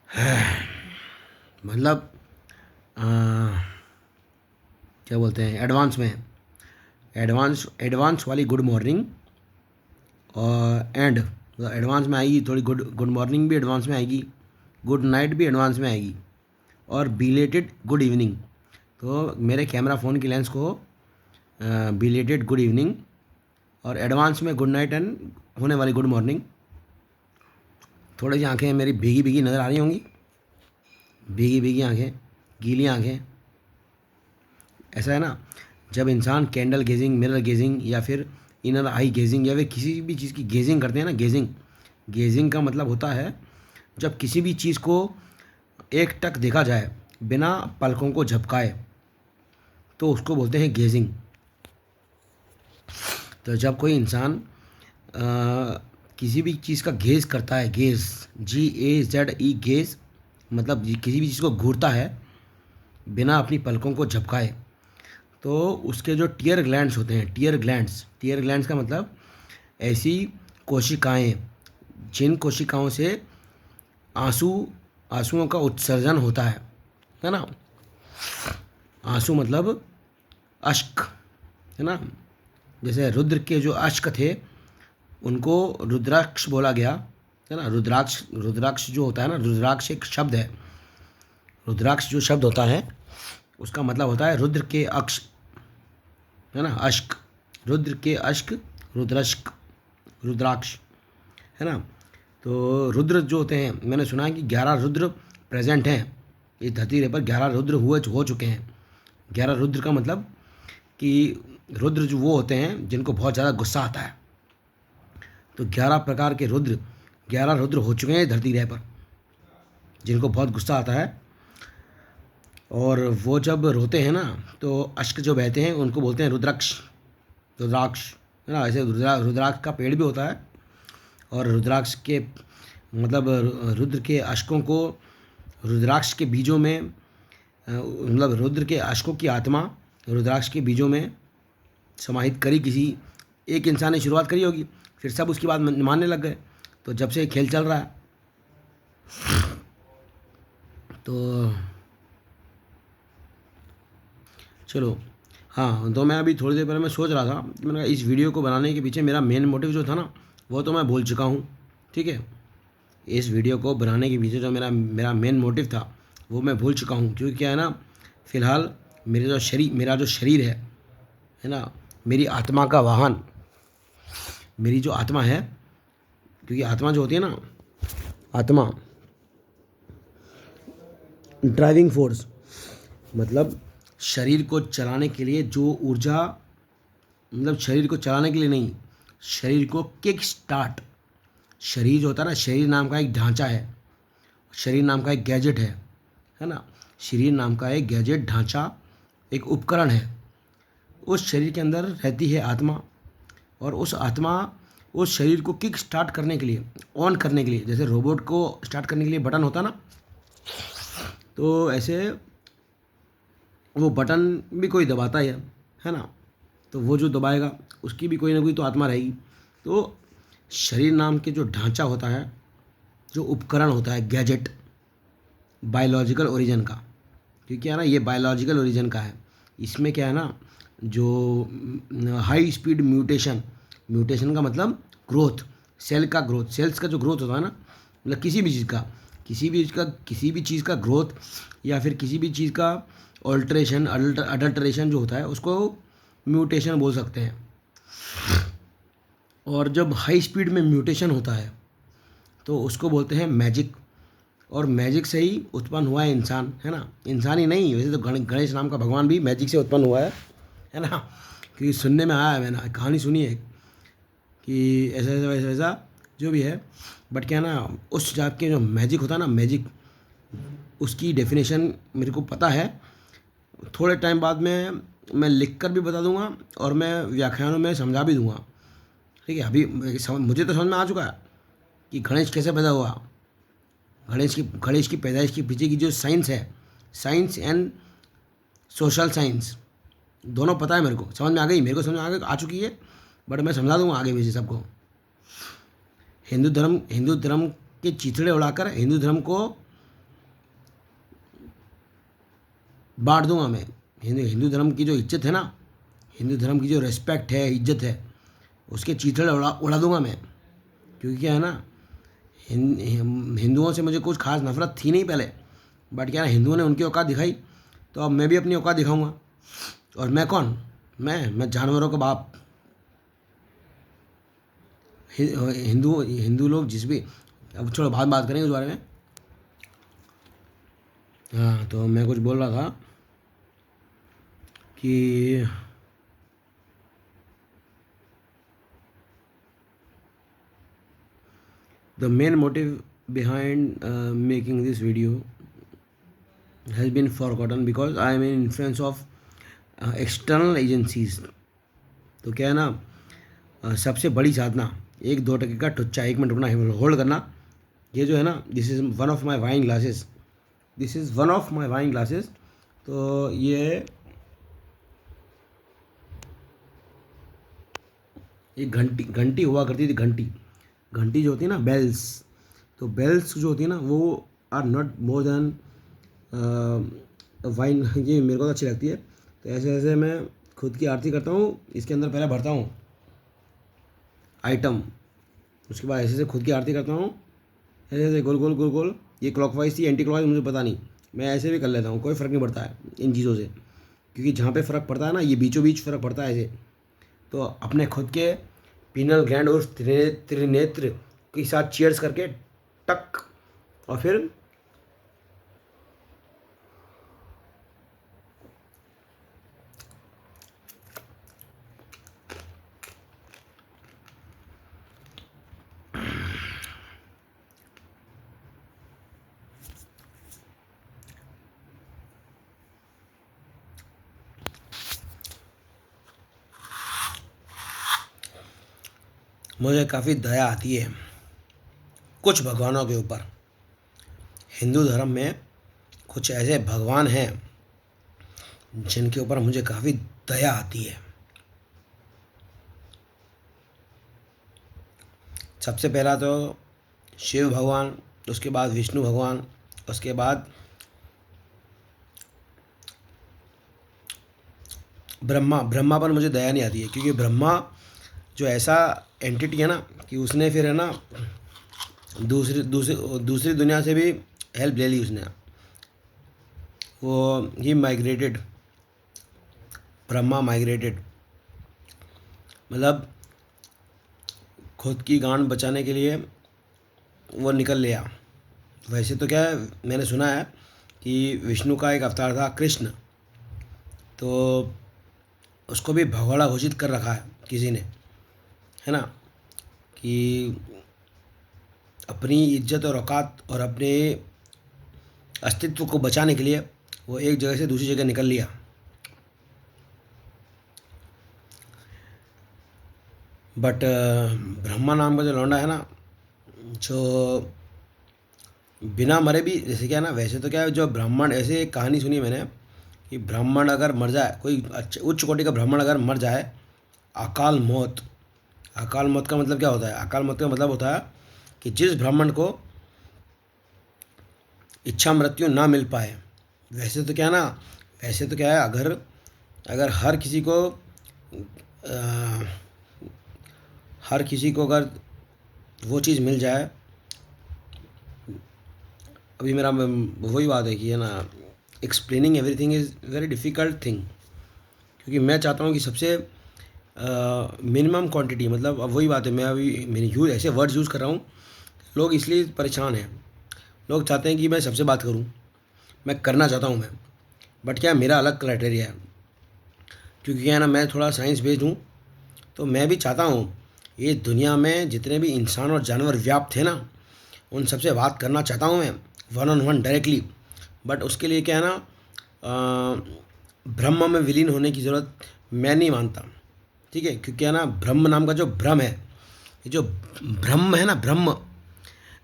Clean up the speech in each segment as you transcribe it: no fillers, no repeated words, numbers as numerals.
मतलब अ, क्या बोलते हैं, एडवांस में, एडवांस एडवांस वाली गुड मॉर्निंग। और एंड मतलब एडवांस में आएगी थोड़ी, गुड गुड मॉर्निंग भी एडवांस में आएगी, गुड नाइट भी एडवांस में आएगी, और बिलेटेड गुड इवनिंग। तो मेरे कैमरा फ़ोन की लेंस को बिलेटेड गुड इवनिंग और एडवांस में गुड नाइट एंड होने वाली गुड मॉर्निंग। थोड़ी सी आंखें मेरी भीगी भीगी नज़र आ रही होंगी, भीगी भीगी आंखें, गीली आंखें। ऐसा है ना, जब इंसान कैंडल गेजिंग, मिरर गेजिंग या फिर इनर आई गेजिंग या फिर किसी भी चीज़ की गेजिंग करते हैं ना, गेजिंग, गेजिंग का मतलब होता है जब किसी भी चीज़ को एक टक देखा जाए बिना पलकों को झपकाए, तो उसको बोलते हैं गेजिंग। तो जब कोई इंसान किसी भी चीज़ का गेज करता है, गेज, GAZE, गेज, मतलब किसी भी चीज़ को घूरता है बिना अपनी पलकों को झपकाए, तो उसके जो टीयर ग्लैंड्स होते हैं, टीयर ग्लैंड्स का मतलब ऐसी कोशिकाएं जिन कोशिकाओं से आंसू आंसुओं का उत्सर्जन होता है ना। आंसू मतलब अश्क, है ना। जैसे रुद्र के जो अश्क थे उनको रुद्राक्ष बोला गया, है ना। रुद्राक्ष, रुद्राक्ष जो होता है ना, रुद्राक्ष एक शब्द है। रुद्राक्ष जो शब्द होता है उसका मतलब होता है रुद्र के अक्ष, है ना, अश्क, रुद्र के अश्क, रुद्रश्क, रुद्राक्ष, है ना। तो रुद्र जो होते हैं, मैंने सुना है कि 11 रुद्र प्रेजेंट हैं इस धरती पर, 11 रुद्र हुए हो चुके हैं। 11 रुद्र का मतलब कि रुद्र जो वो होते हैं जिनको बहुत ज़्यादा गुस्सा आता है। तो 11 प्रकार के रुद्र, 11 रुद्र हो चुके हैं धरती पर जिनको बहुत गुस्सा आता है। और वो जब रोते हैं ना तो अश्क जो बहते हैं उनको बोलते हैं रुद्राक्ष, रुद्राक्ष, है ना। ऐसे रुद्राक्ष का पेड़ भी होता है, और रुद्राक्ष के मतलब रुद्र के अश्कों को, रुद्राक्ष के बीजों में मतलब रुद्र के अश्कों की आत्मा रुद्राक्ष के बीजों में समाहित करी, किसी एक इंसान ने शुरुआत करी होगी, फिर सब उसकी बात मानने लग गए। तो जब से खेल चल रहा है, तो चलो। हाँ, तो मैं अभी थोड़ी देर पहले मैं सोच रहा था कि मैंने कहा इस वीडियो को बनाने के पीछे मेरा मेन मोटिव जो था ना, वो तो मैं भूल चुका हूँ। ठीक है, इस वीडियो को बनाने के पीछे जो मेरा मेरा मेन मोटिव था वो मैं भूल चुका हूँ। क्योंकि क्या है ना, फ़िलहाल मेरा जो शरीर है ना, मेरी आत्मा का वाहन, मेरी जो आत्मा है, क्योंकि आत्मा जो होती है ना, आत्मा ड्राइविंग फोर्स, मतलब शरीर को चलाने के लिए जो ऊर्जा, मतलब शरीर को चलाने के लिए नहीं, शरीर को किक स्टार्ट, शरीर जो होता है ना, शरीर नाम का एक ढांचा है, शरीर नाम का एक गैजेट है ना। शरीर नाम का एक गैजेट, ढांचा, एक उपकरण है। उस शरीर के अंदर रहती है आत्मा, और उस आत्मा उस शरीर को किक स्टार्ट करने के लिए, ऑन करने के लिए, जैसे रोबोट को स्टार्ट करने के लिए बटन होता है ना, तो ऐसे वो बटन भी कोई दबाता है ना। तो वो जो दबाएगा उसकी भी कोई ना कोई तो आत्मा रहेगी। तो शरीर नाम के जो ढांचा होता है, जो उपकरण होता है, गैजेट, बायोलॉजिकल ओरिजिन का, क्योंकि क्या है ना, ये बायोलॉजिकल ओरिजिन का है। इसमें क्या है ना, जो हाई स्पीड म्यूटेशन, म्यूटेशन का मतलब ग्रोथ, सेल का ग्रोथ, सेल्स का जो ग्रोथ होता है ना, मतलब किसी भी चीज़ का, किसी भी चीज़ का ग्रोथ, या फिर किसी भी चीज़ का ऑल्ट्रेशन, अडल्ट्रेशन जो होता है उसको म्यूटेशन बोल सकते हैं। और जब हाई स्पीड में म्यूटेशन होता है तो उसको बोलते हैं मैजिक। और मैजिक से ही उत्पन्न हुआ है इंसान, है ना। इंसान ही नहीं, वैसे तो गणेश नाम का भगवान भी मैजिक से उत्पन्न हुआ है ना। क्योंकि सुनने में आया है, मैंने कहानी सुनी है कि ऐसा ऐसा वैसा वैसा जो भी है। बट क्या है ना, उस जात के जो मैजिक होता है ना, मैजिक, उसकी डेफिनेशन मेरे को पता है। थोड़े टाइम बाद में मैं लिख कर भी बता दूंगा और मैं व्याख्यानों में समझा भी दूंगा। ठीक है, अभी मुझे तो समझ में आ चुका है कि गणेश कैसे पैदा हुआ। गणेश की पैदाइश के पीछे की जो साइंस है, साइंस एंड सोशल साइंस, दोनों पता है मेरे को, समझ में आ गई, मेरे को समझ में आ चुकी है। बट मैं समझा दूंगा आगे भी सबको। हिंदू धर्म के चिथड़े उड़ाकर हिंदू धर्म को बांट दूंगा मैं। हिंदू हिंदू धर्म की जो इज्जत है ना, हिंदू धर्म की जो रिस्पेक्ट है, इज्जत है, उसके चीथड़े उड़ा उड़ा दूंगा मैं। क्योंकि क्या है ना, हिंदुओं से मुझे कुछ खास नफरत थी नहीं पहले, बट क्या है, हिंदुओं ने उनकी औकात दिखाई, तो अब मैं भी अपनी औकात दिखाऊंगा। और मैं कौन? मैं जानवरों का बाप। हिंदू हिंदू लोग जिस भी, अब छोड़ो, बात बात करेंगे उस बारे में। हाँ, तो मैं कुछ बोल रहा था कि the main motive behind making this video has been forgotten because I am in influence of external agencies। तो क्या है ना, सबसे बड़ी साधना 1-2 टके का टुच्चा, 1 मिनट रुकना, होल्ड करना। ये जो है ना, this is one of my wine glasses, this is one of my wine glasses. तो ये घंटी घंटी हुआ करती थी, घंटी घंटी जो होती है ना, बेल्स। तो बेल्स जो होती है ना, वो are not more than wine. ये मेरे को तो अच्छी लगती है। तो ऐसे ऐसे मैं खुद की आरती करता हूँ, इसके अंदर पहले भरता हूँ आइटम, उसके बाद ऐसे ऐसे खुद की आरती करता हूँ, ऐसे ऐसे गोल गोल गोल गोल। ये क्लॉकवाइज थी, एंटी क्लॉकवाइज मुझे पता नहीं, मैं ऐसे भी कर लेता हूँ, कोई फ़र्क नहीं पड़ता है इन चीज़ों से। क्योंकि जहाँ पे फ़र्क पड़ता है ना, ये बीचों बीच फ़र्क पड़ता है ऐसे। तो अपने खुद के पीनल ग्लैंड और त्रिनेत्र के साथ चीयर्स करके टक, और फिर मुझे काफ़ी दया आती है कुछ भगवानों के ऊपर। हिंदू धर्म में कुछ ऐसे भगवान हैं जिनके ऊपर मुझे काफ़ी दया आती है। सबसे पहला तो शिव भगवान, उसके बाद विष्णु भगवान, उसके बाद ब्रह्मा। ब्रह्मा पर मुझे दया नहीं आती है, क्योंकि ब्रह्मा जो ऐसा एंटिटी है ना, कि उसने फिर है ना दूसरी दूसरी दूसरी दुनिया से भी हेल्प ले ली उसने। वो ही माइग्रेटेड, ब्रह्मा माइग्रेटेड, मतलब खुद की गांड बचाने के लिए वो निकल लिया। वैसे तो क्या है, मैंने सुना है कि विष्णु का एक अवतार था कृष्ण, तो उसको भी भगोड़ा घोषित कर रखा है किसी ने, है ना, कि अपनी इज्जत और औकात और अपने अस्तित्व को बचाने के लिए वो एक जगह से दूसरी जगह निकल लिया। बट ब्रह्मा नाम का जो लौंडा है ना, जो बिना मरे भी, जैसे क्या है ना, वैसे तो क्या है, जो ब्राह्मण, ऐसे एक कहानी सुनी मैंने कि ब्राह्मण अगर मर जाए, कोई अच्छे उच्च कोटि का ब्राह्मण अगर मर जाए, अकाल मौत। अकाल मौत का मतलब क्या होता है? अकाल मौत का मतलब होता है कि जिस ब्राह्मण को इच्छा मृत्यु ना मिल पाए। वैसे तो क्या है ना, वैसे तो क्या है, अगर अगर अ, हर किसी को अगर वो चीज़ मिल जाए, अभी मेरा वही बात है कि है ना, explaining everything is very difficult thing. क्योंकि मैं चाहता हूँ कि सबसे मिनिमम क्वांटिटी, मतलब अब वही बात है, मैं अभी मैंने ऐसे वर्ड्स यूज़ कर रहा हूँ, लोग इसलिए परेशान हैं। लोग चाहते हैं कि मैं सबसे बात करूं, मैं करना चाहता हूं मैं, बट क्या मेरा अलग क्राइटेरिया है। क्योंकि क्या है ना, मैं थोड़ा साइंस बेस्ड हूं, तो मैं भी चाहता हूं ये दुनिया में जितने भी इंसान और जानवर व्याप्त हैं ना, उन सबसे बात करना चाहता हूं मैं, one on one directly. But उसके लिए क्या है ना, ब्रह्म में विलीन होने की ज़रूरत मैं नहीं मानता। ठीक है, क्योंकि है ना, ब्रह्म नाम का जो ब्रह्म है, ये जो ब्रह्म है ना, ब्रह्म,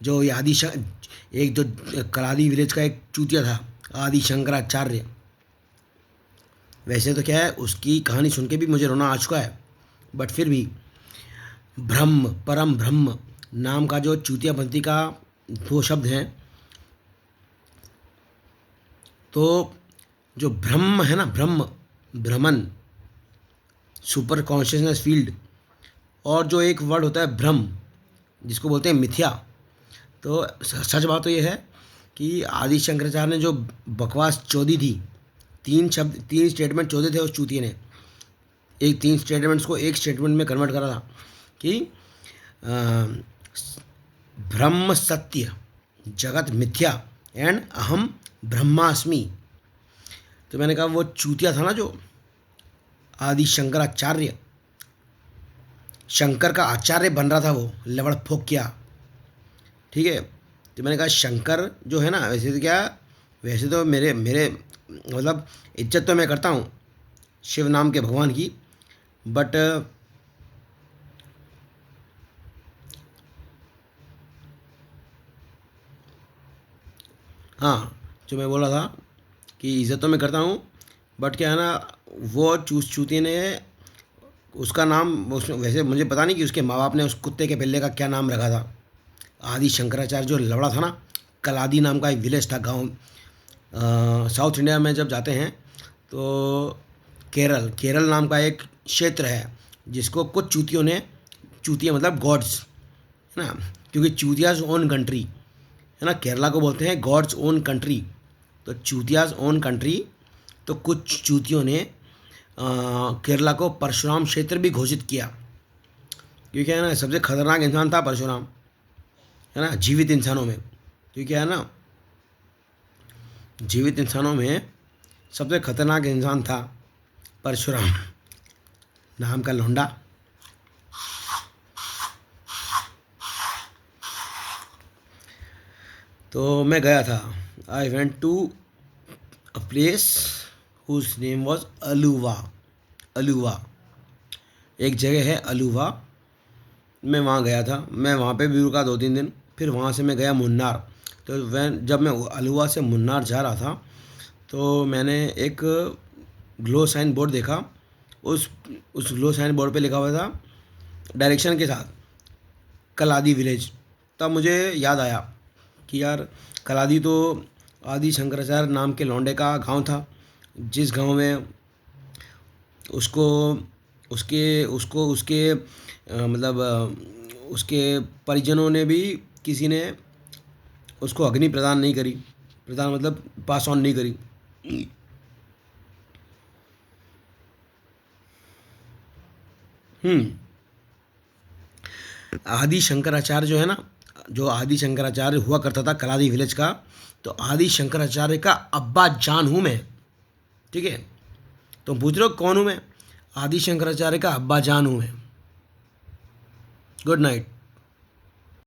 जो ये एक जो कलाली विलेज का एक चूतिया था, आदि शंकराचार्य। वैसे तो क्या है, उसकी कहानी सुन के भी मुझे रोना आ चुका है, बट फिर भी ब्रह्म, परम ब्रह्म नाम का जो चूतियापंथी का दो शब्द हैं, तो जो ब्रह्म है ना, ब्रह्म, ब्रह्मन, सुपर कॉन्शियसनेस फील्ड, और जो एक वर्ड होता है ब्रह्म, जिसको बोलते हैं मिथ्या। तो सच बात तो ये है कि आदि शंकराचार्य ने जो बकवास चोदी थी, 3 शब्द, 3 स्टेटमेंट चोदे थे उस चूतिए ने, एक 3 स्टेटमेंट्स को एक स्टेटमेंट में कन्वर्ट करा था कि ब्रह्म सत्य, जगत मिथ्या एंड अहम ब्रह्मास्मि। तो मैंने कहा वो चूतिया था ना जो आदि शंकराचार्य, शंकर का आचार्य बन रहा था वो लवड़ फोक किया, ठीक है। तो मैंने कहा शंकर जो है ना, वैसे तो क्या, वैसे तो मेरे मेरे मतलब इज्जत तो मैं करता हूँ शिव नाम के भगवान की, बट हाँ, जो मैं बोला था कि इज़्ज़त तो मैं करता हूँ, बट क्या है ना, वो चूती ने उसका नाम, उसमें वैसे मुझे पता नहीं कि उसके माँ बाप ने उस कुत्ते के पिल्ले का क्या नाम रखा था। आदि शंकराचार्य जो लवड़ा था ना, कलादी नाम का एक विलेज था, गांव, साउथ इंडिया में जब जाते हैं तो केरल, केरल नाम का एक क्षेत्र है जिसको कुछ चूतियों ने, चूतिया मतलब गॉड्स, है ना, क्योंकि चूतियाज ओन कंट्री, है ना, केरला को बोलते हैं गॉड्स ओन कंट्री, तो चूतियाज ओन कंट्री। तो कुछ चूतियों ने केरला को परशुराम क्षेत्र भी घोषित किया, क्योंकि है ना सबसे खतरनाक इंसान था परशुराम, है ना, जीवित इंसानों में, क्योंकि है ना जीवित इंसानों में सबसे खतरनाक इंसान था परशुराम नाम का लौंडा। तो मैं गया था, I went to a place whose name was Aluva, Aluva, एक जगह है अलुवा, मैं वहाँ गया था, मैं वहाँ पे भी रुका 2-3 दिन, फिर वहाँ से मैं गया मुन्नार। तो जब मैं अलुवा से मुन्नार जा रहा था तो मैंने एक ग्लो साइन बोर्ड देखा, उस उस ग्लो साइन बोर्ड पे लिखा हुआ था डायरेक्शन के साथ कलादी विलेज। तब मुझे याद आया कि यार कलादी तो आदि शंकराचार्य नाम के लौंडे का गांव था, जिस गांव में उसको उसके उसको उसके मतलब उसके परिजनों ने भी, किसी ने उसको अग्नि प्रदान नहीं करी, प्रदान मतलब पास ऑन नहीं करी। हम्म आदि शंकराचार्य जो है ना, जो आदि शंकराचार्य हुआ करता था कलादी विलेज का, तो आदि शंकराचार्य का अब्बा जान हूँ मैं, ठीक है। तो पूछ रहे हो कौन हूँ मैं, आदि शंकराचार्य का अब्बा जान हूँ मैं। Good night.